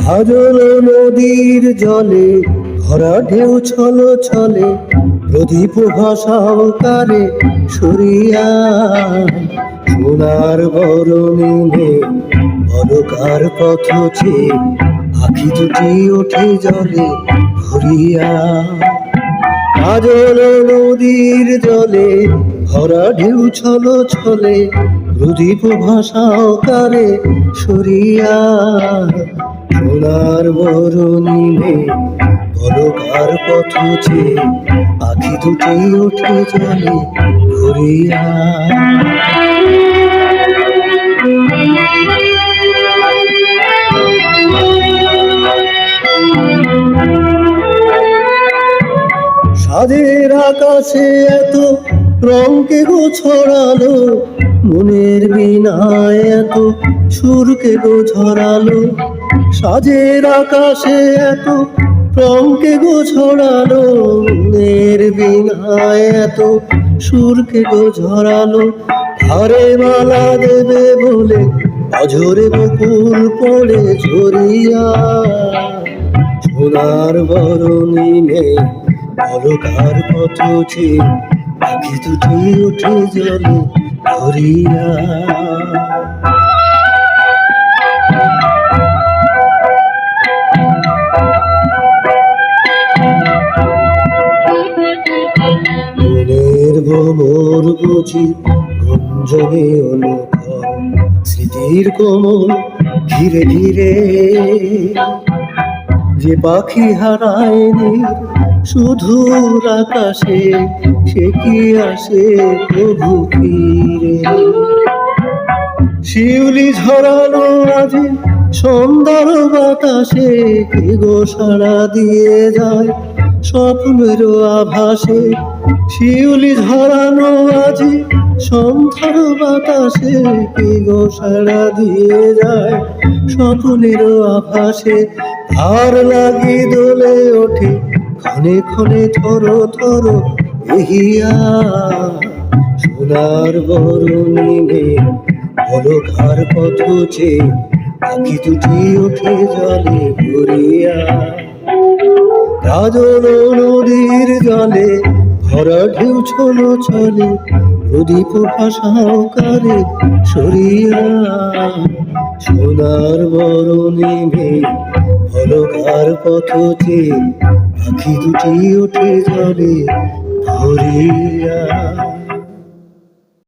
হাজল নদীর জলে ভরা ঢেউ ছলো ছলে, প্রদীপ ভাসাও কারে সরিয়া। সোনার বরণে অলকার পথ চেয়ে আখি দুটি ওঠে জলে ভরিয়া। হাজল নদীর জলে ভরা ঢেউ ছলো ছলে, প্রদীপ ভাসাও কারে সরিয়া। সোনার বরণে অলকার পথ চেয়ে আখি দুটি ওঠে জলে ভরিয়া। সাজের আকাশে এত রঙকে গো ছড়ালো, মনের বীণায় এত সুরকে গো ঝরালো। সাজের আকাশে এত রঙকে গো ছড়ালো, মনের বীণায় এত সুরকে গো ঝরালো। ধারে মালা দেবে বলে অঝরে বকুল পড়ে ঝরিয়া। সোনার বরণে অলকার পথ চেয়ে আখি দুটি ওঠে জলে ভরিয়া। মনের ভ্রমর বুঝি গুঞ্জনে অনুভব, স্মৃতির কোমল ধীরে ধীরে। যে পাখি হারায়নি শুধুর আকাশে, সে কি আসে প্রভু ফিরে। শিউলি ঝরানো আজি সন্ধ্যার বাতাসে, কে গো সাড়া দিয়ে যায় স্বপ্নের আভাসে। শিউলি ঝরানো আজি সন্ধ্যার বাতাসে, কে গো সাড়া দিয়ে যায় স্বপ্নের আভাসে। আর লাগি দোলে ওঠে ক্ষণে ক্ষণে থরো থরো এহিয়া। সোনার বরণে অলকার পথ চেয়ে আখি দুটি ওঠে জলে ভরিয়া। কাজল নদীর জলে ভরা ঢেউ ছলো ছলে, প্রদীপ ভাসাও কারে সরিয়া। সোনার বরণে অলকার পথ চেয়ে আখি দুটি ওঠে জলে ভরিয়া।